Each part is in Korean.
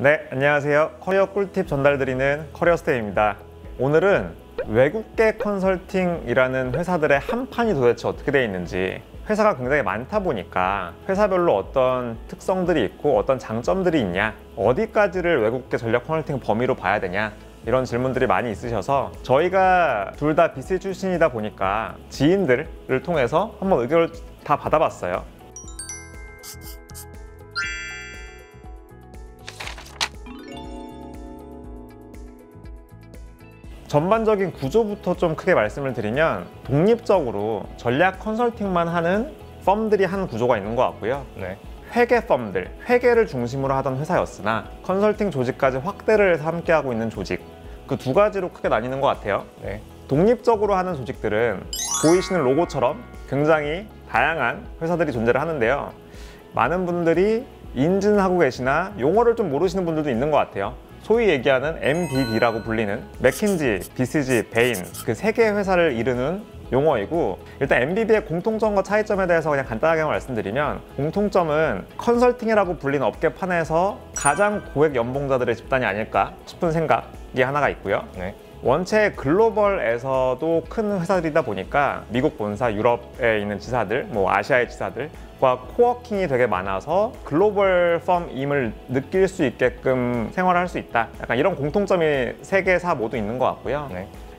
네, 안녕하세요. 커리어 꿀팁 전달드리는 커리어스테이입니다. 오늘은 외국계 컨설팅이라는 회사들의 한판이 도대체 어떻게 되어 있는지, 회사가 굉장히 많다 보니까 회사별로 어떤 특성들이 있고 어떤 장점들이 있냐, 어디까지를 외국계 전략 컨설팅 범위로 봐야 되냐, 이런 질문들이 많이 있으셔서 저희가 둘 다 BC 출신이다 보니까 지인들을 통해서 한번 의견을 다 받아봤어요. 전반적인 구조부터 좀 크게 말씀을 드리면, 독립적으로 전략 컨설팅만 하는 펌들이 한 구조가 있는 것 같고요. 회계 펌들, 회계를 중심으로 하던 회사였으나 컨설팅 조직까지 확대를 해서 함께하고 있는 조직, 그 두 가지로 크게 나뉘는 것 같아요. 독립적으로 하는 조직들은 보이시는 로고처럼 굉장히 다양한 회사들이 존재를 하는데요. 많은 분들이 인증하고 계시나 용어를 좀 모르시는 분들도 있는 것 같아요. 소위 얘기하는 MBB라고 불리는 맥킨지, BCG, 베인, 그 세 개의 회사를 이르는 용어이고, 일단 MBB의 공통점과 차이점에 대해서 그냥 간단하게 말씀드리면, 공통점은 컨설팅이라고 불리는 업계판에서 가장 고액 연봉자들의 집단이 아닐까 싶은 생각이 하나가 있고요. 원체 글로벌에서도 큰 회사들이다 보니까 미국 본사, 유럽에 있는 지사들, 아시아의 지사들과 코워킹이 되게 많아서 글로벌 펌임을 느낄 수 있게끔 생활할 수 있다, 약간 이런 공통점이 세 개사 모두 있는 것 같고요.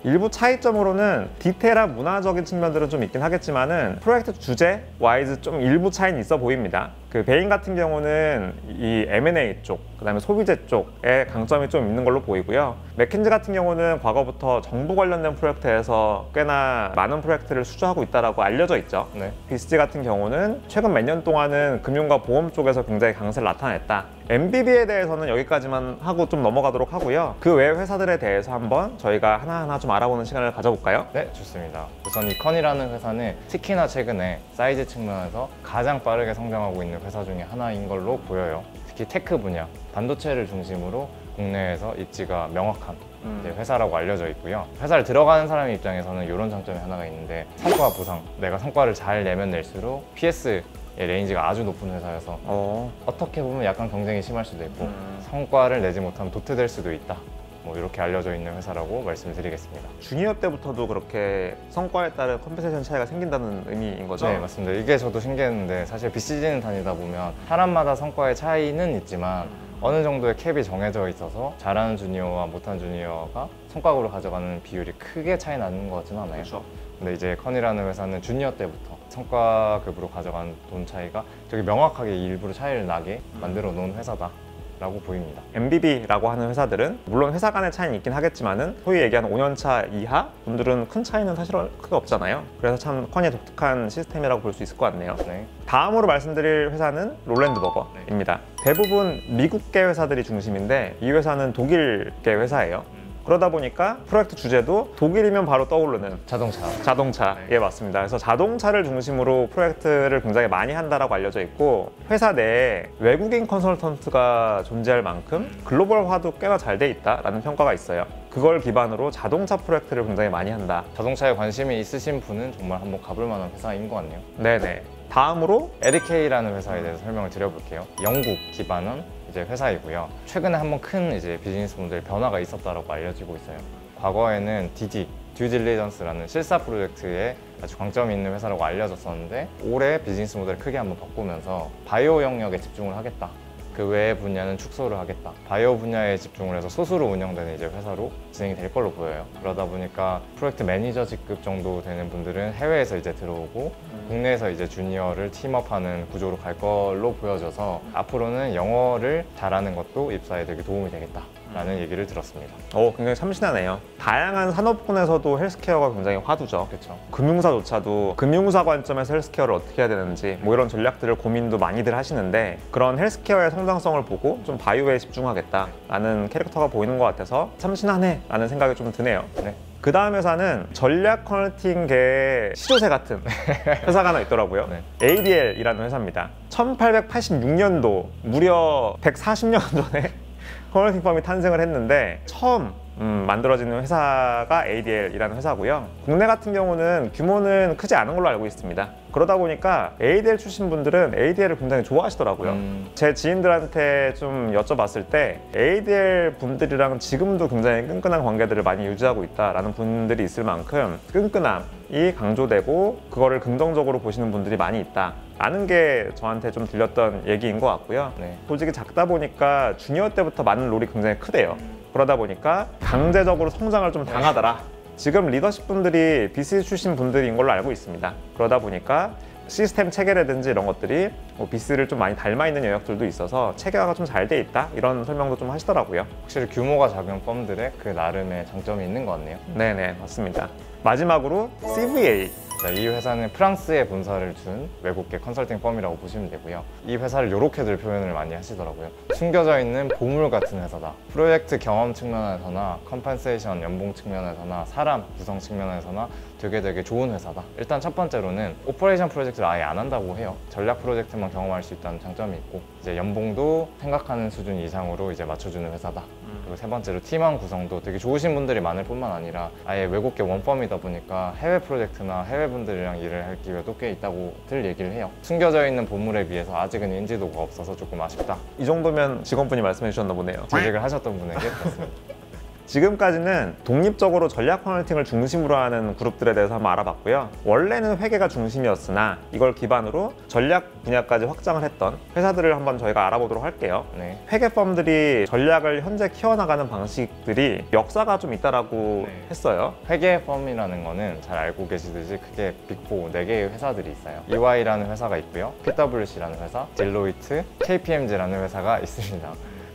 일부 차이점으로는 디테일한 문화적인 측면들은 좀 있긴 하겠지만은 프로젝트 주제 와이즈 좀 일부 차이는 있어 보입니다. 그 베인 같은 경우는 이 M&A 쪽, 그 다음에 소비재 쪽에 강점이 좀 있는 걸로 보이고요. 맥킨지 같은 경우는 과거부터 정부 관련된 프로젝트에서 꽤나 많은 프로젝트를 수주하고 있다고 알려져 있죠. BCG 같은 경우는 최근 몇 년 동안은 금융과 보험 쪽에서 굉장히 강세를 나타냈다. MBB에 대해서는 여기까지만 하고 좀 넘어가도록 하고요. 그 외 회사들에 대해서 한번 저희가 하나하나 좀 알아보는 시간을 가져볼까요? 네, 좋습니다. 우선 이 컨이라는 회사는 특히나 최근에 사이즈 측면에서 가장 빠르게 성장하고 있는 회사 중에 하나인 걸로 보여요. 특히 테크 분야, 반도체를 중심으로 국내에서 입지가 명확한 회사라고 알려져 있고요. 회사를 들어가는 사람의 입장에서는 이런 장점이 하나가 있는데, 성과 보상, 내가 성과를 잘 내면 낼수록 PS의 레인지가 아주 높은 회사여서 어떻게 보면 약간 경쟁이 심할 수도 있고 성과를 내지 못하면 도태될 수도 있다, 이렇게 알려져 있는 회사라고 말씀을 드리겠습니다. 주니어 때부터도 그렇게 성과에 따른 컴pen세이션 차이가 생긴다는 의미인 거죠? 네, 맞습니다. 이게 저도 신기했는데, 사실 BCG는 다니다 보면 사람마다 성과의 차이는 있지만 어느 정도의 캡이 정해져 있어서 잘하는 주니어와 못하는 주니어가 성과급으로 가져가는 비율이 크게 차이 나는 것 같지는 않아요. 그렇죠. 근데 이제 컨이라는 회사는 주니어 때부터 성과급으로 가져가는 돈 차이가 되게 명확하게 일부러 차이를 나게 만들어 놓은 회사다 라고 보입니다. MBB라고 하는 회사들은 물론 회사 간의 차이는 있긴 하겠지만은 소위 얘기하는 5년차 이하 분들은 큰 차이는 사실 크게 없잖아요. 그래서 참 컨이의 독특한 시스템이라고 볼 수 있을 것 같네요. 다음으로 말씀드릴 회사는 롤랜드버거입니다. 대부분 미국계 회사들이 중심인데 이 회사는 독일계 회사예요. 그러다 보니까 프로젝트 주제도 독일이면 바로 떠오르는 자동차. 예, 맞습니다. 그래서 자동차를 중심으로 프로젝트를 굉장히 많이 한다라고 알려져 있고, 회사 내에 외국인 컨설턴트가 존재할 만큼 글로벌화도 꽤나 잘 돼 있다라는 평가가 있어요. 그걸 기반으로 자동차 프로젝트를 굉장히 많이 한다. 자동차에 관심이 있으신 분은 정말 한번 가볼 만한 회사인 것 같네요. 네네. 다음으로 LK라는 회사에 대해서 설명을 드려볼게요. 영국 기반은 회사이고요. 최근에 한번 큰 비즈니스 모델 변화가 있었다고 알려지고 있어요. 과거에는 DD, 듀 딜리전스라는 실사 프로젝트에 아주 강점이 있는 회사라고 알려졌었는데, 올해 비즈니스 모델을 크게 한번 바꾸면서 바이오 영역에 집중을 하겠다, 그 외의 분야는 축소를 하겠다, 바이오 분야에 집중을 해서 소수로 운영되는 회사로 진행이 될 걸로 보여요. 그러다 보니까 프로젝트 매니저 직급 정도 되는 분들은 해외에서 들어오고 국내에서 주니어를 팀업하는 구조로 갈 걸로 보여져서 앞으로는 영어를 잘하는 것도 입사에 되게 도움이 되겠다 라는 얘기를 들었습니다. 굉장히 참신하네요. 다양한 산업군에서도 헬스케어가 굉장히 화두죠. 그렇죠. 금융사조차도 금융사 관점에서 헬스케어를 어떻게 해야 되는지 이런 전략들을 고민도 많이들 하시는데, 그런 헬스케어의 성장성을 보고 좀 바이오에 집중하겠다라는 캐릭터가 보이는 것 같아서 참신하네 라는 생각이 좀 드네요. 그 다음 회사는 전략 컨설팅계의 시조새 같은 회사가 하나 있더라고요. ADL이라는 회사입니다. 1886년도 무려 140년 전에 컨설팅 펌이 탄생을 했는데, 처음 만들어지는 회사가 ADL이라는 회사고요. 국내 같은 경우는 규모는 크지 않은 걸로 알고 있습니다. 그러다 보니까 ADL 출신 분들은 ADL을 굉장히 좋아하시더라고요. 제 지인들한테 좀 여쭤봤을 때 ADL 분들이랑 지금도 굉장히 끈끈한 관계들을 많이 유지하고 있다라는 분들이 있을 만큼 끈끈함이 강조되고 그거를 긍정적으로 보시는 분들이 많이 있다 라는 게 저한테 좀 들렸던 얘기인 것 같고요. 솔직히 작다 보니까 주니어 때부터 맞는 롤이 굉장히 크대요. 그러다 보니까 강제적으로 성장을 좀 당하더라. 지금 리더십 분들이 BC 출신 분들인 걸로 알고 있습니다. 그러다 보니까 시스템 체계라든지 이런 것들이 BC를 좀 많이 닮아 있는 영역들도 있어서 체계화가 좀 잘 돼 있다 이런 설명도 좀 하시더라고요. 확실히 규모가 작은 펌들의 그 나름의 장점이 있는 것 같네요. 네네, 맞습니다. 마지막으로 CVA. 이 회사는 프랑스에 본사를 둔 외국계 컨설팅 펌이라고 보시면 되고요. 이 회사를 이렇게들 표현을 많이 하시더라고요. 숨겨져 있는 보물 같은 회사다. 프로젝트 경험 측면에서나 컴펜세이션 연봉 측면에서나 사람 구성 측면에서나 되게 좋은 회사다. 일단 첫 번째로는 오퍼레이션 프로젝트를 아예 안 한다고 해요. 전략 프로젝트만 경험할 수 있다는 장점이 있고 이제 연봉도 생각하는 수준 이상으로 이제 맞춰주는 회사다. 그리고 세 번째로 팀원 구성도 되게 좋으신 분들이 많을 뿐만 아니라 아예 외국계 원펌이다 보니까 해외 프로젝트나 해외 분들이랑 일을 할 기회도 꽤 있다고들 얘기를 해요. 숨겨져 있는 보물에 비해서 아직은 인지도가 없어서 조금 아쉽다. 이 정도면 직원분이 말씀해 주셨나 보네요. 재직을 하셨던 분에게 그렇습니다. 지금까지는 독립적으로 전략 컨설팅을 중심으로 하는 그룹들에 대해서 한번 알아봤고요. 원래는 회계가 중심이었으나 이걸 기반으로 전략 분야까지 확장을 했던 회사들을 한번 저희가 알아보도록 할게요. 회계 펌들이 전략을 현재 키워나가는 방식들이 역사가 좀 있다라고 했어요. 회계 펌이라는 거는 잘 알고 계시듯이 크게 빅4 4개의 회사들이 있어요. EY라는 회사가 있고요. PwC라는 회사, 딜로이트, KPMG라는 회사가 있습니다.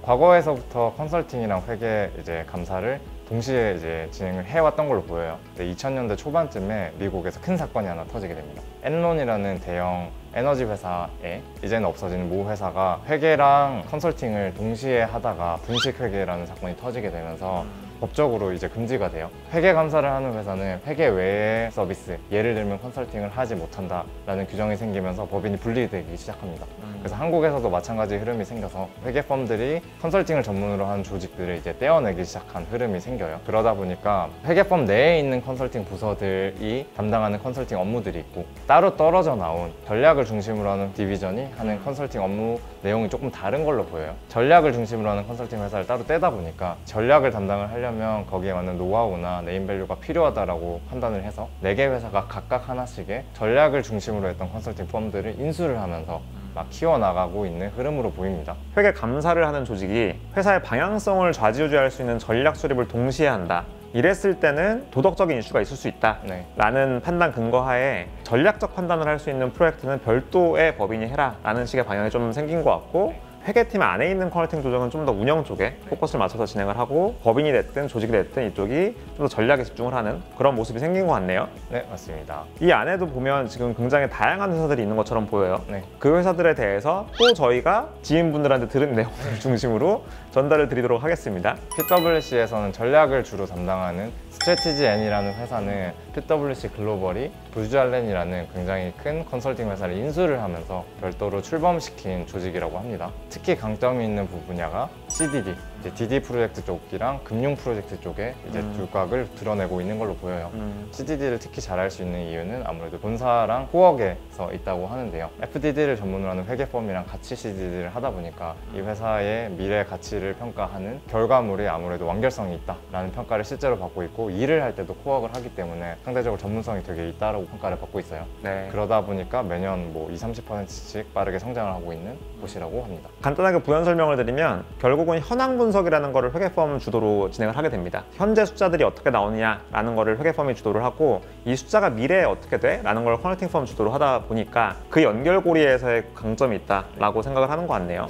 과거에서부터 컨설팅이랑 회계 이제 감사를 동시에 이제 진행을 해왔던 걸로 보여요. 2000년대 초반쯤에 미국에서 큰 사건이 하나 터지게 됩니다. 엔론이라는 대형 에너지 회사에 이제는 없어진 모 회사가 회계랑 컨설팅을 동시에 하다가 분식 회계라는 사건이 터지게 되면서 법적으로 이제 금지가 돼요. 회계 감사를 하는 회사는 회계 외의 서비스, 예를 들면 컨설팅을 하지 못한다라는 규정이 생기면서 법인이 분리되기 시작합니다. 그래서 한국에서도 마찬가지 흐름이 생겨서 회계 펌들이 컨설팅을 전문으로 하는 조직들을 이제 떼어내기 시작한 흐름이 생겨요. 그러다 보니까 회계 펌 내에 있는 컨설팅 부서들이 담당하는 컨설팅 업무들이 있고 따로 떨어져 나온 전략을 중심으로 하는 디비전이 하는 컨설팅 업무 내용이 조금 다른 걸로 보여요. 전략을 중심으로 하는 컨설팅 회사를 따로 떼다 보니까 전략을 담당을 하려면 거기에 맞는 노하우나 네임밸류가 필요하다라고 판단을 해서 4개 회사가 각각 하나씩의 전략을 중심으로 했던 컨설팅 펌들을 인수를 하면서 막 키워나가고 있는 흐름으로 보입니다. 회계 감사를 하는 조직이 회사의 방향성을 좌지우지할 수 있는 전략 수립을 동시에 한다. 이랬을 때는 도덕적인 이슈가 있을 수 있다 라는 판단 근거하에 전략적 판단을 할 수 있는 프로젝트는 별도의 법인이 해라 라는 식의 방향이 좀 생긴 것 같고 회계팀 안에 있는 컨설팅 조정은 좀 더 운영 쪽에 포커스를 맞춰서 진행을 하고 법인이 됐든 조직이 됐든 이쪽이 좀 더 전략에 집중을 하는 그런 모습이 생긴 것 같네요. 네, 맞습니다. 이 안에도 보면 지금 굉장히 다양한 회사들이 있는 것처럼 보여요. 그 회사들에 대해서 또 저희가 지인분들한테 들은 내용을 중심으로 전달을 드리도록 하겠습니다. PwC에서는 전략을 주로 담당하는 스트래티지 N이라는 회사는 PwC 글로벌이 부주알렌이라는 굉장히 큰 컨설팅 회사를 인수를 하면서 별도로 출범시킨 조직이라고 합니다. 특히 강점이 있는 분야가 CDD, 이제 DD 프로젝트 쪽이랑 금융 프로젝트 쪽에 이제 두각을 드러내고 있는 걸로 보여요. CDD를 특히 잘할 수 있는 이유는 아무래도 본사랑 코어계에서 있다고 하는데요. FDD를 전문으로 하는 회계펌이랑 같이 CDD를 하다 보니까 이 회사의 미래 가치를 평가하는 결과물이 아무래도 완결성이 있다라는 평가를 실제로 받고 있고 일을 할 때도 코어를 하기 때문에 상대적으로 전문성이 되게 있다라고 평가를 받고 있어요. 그러다 보니까 매년 뭐 20-30%씩 빠르게 성장을 하고 있는 곳이라고 합니다. 간단하게 부연 설명을 드리면 결국은 현황 분석이라는 거를 회계펌 주도로 진행을 하게 됩니다. 현재 숫자들이 어떻게 나오느냐라는 거를 회계펌이 주도를 하고 이 숫자가 미래에 어떻게 돼? 라는 걸 컨설팅 펌 주도로 하다 보니까 그 연결고리에서의 강점이 있다라고 생각을 하는 것 같네요.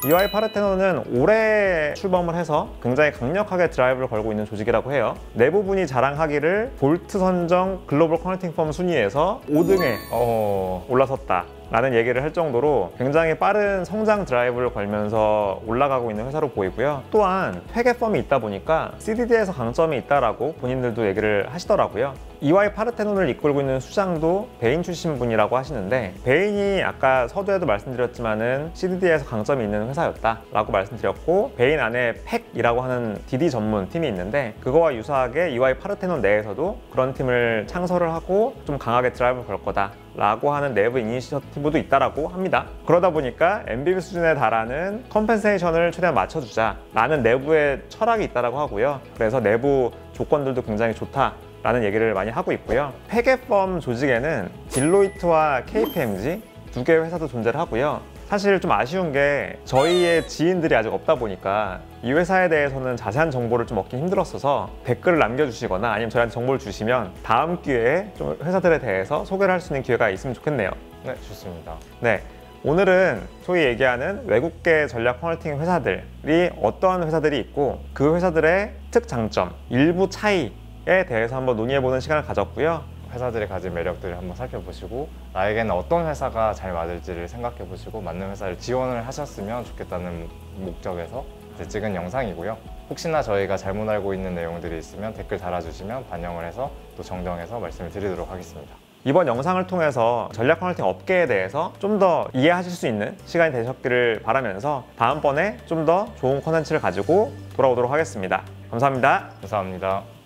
EY 파르테논은 올해 출범을 해서 굉장히 강력하게 드라이브를 걸고 있는 조직이라고 해요. 내부분이 자랑하기를 볼트 선정 글로벌 컨설팅 펌 순위에서 5등에 올라섰다 라는 얘기를 할 정도로 굉장히 빠른 성장 드라이브를 걸면서 올라가고 있는 회사로 보이고요. 또한 회계 펌이 있다 보니까 CDD에서 강점이 있다라고 본인들도 얘기를 하시더라고요. EY 파르테논을 이끌고 있는 수장도 베인 출신 분이라고 하시는데, 베인이 아까 서두에도 말씀드렸지만은 CDD에서 강점이 있는 회사였다라고 말씀드렸고, 베인 안에 팩이라고 하는 DD 전문 팀이 있는데 그거와 유사하게 EY 파르테논 내에서도 그런 팀을 창설을 하고 좀 강하게 드라이브를 걸 거다 라고 하는 내부 이니셔티브도 있다라고 합니다. 그러다 보니까 MBB 수준에 달하는 컴펜세이션을 최대한 맞춰주자 라는 내부의 철학이 있다라고 하고요. 그래서 내부 조건들도 굉장히 좋다 라는 얘기를 많이 하고 있고요. 회계펌 조직에는 딜로이트와 KPMG 두 개의 회사도 존재를 하고요. 사실 좀 아쉬운 게 저희의 지인들이 아직 없다 보니까 이 회사에 대해서는 자세한 정보를 좀 얻기 힘들었어서 댓글을 남겨주시거나 아니면 저희한테 정보를 주시면 다음 기회에 좀 회사들에 대해서 소개를 할 수 있는 기회가 있으면 좋겠네요. 네, 좋습니다. 네, 오늘은 소위 얘기하는 외국계 전략 컨설팅 회사들이 어떠한 회사들이 있고 그 회사들의 특장점, 일부 차이에 대해서 한번 논의해보는 시간을 가졌고요. 회사들이 가진 매력들을 한번 살펴보시고 나에게는 어떤 회사가 잘 맞을지를 생각해보시고 맞는 회사를 지원을 하셨으면 좋겠다는 목적에서 찍은 영상이고요. 혹시나 저희가 잘못 알고 있는 내용들이 있으면 댓글 달아주시면 반영을 해서 또 정정해서 말씀을 드리도록 하겠습니다. 이번 영상을 통해서 전략 컨설팅 업계에 대해서 좀 더 이해하실 수 있는 시간이 되셨기를 바라면서 다음번에 좀 더 좋은 컨텐츠를 가지고 돌아오도록 하겠습니다. 감사합니다. 감사합니다.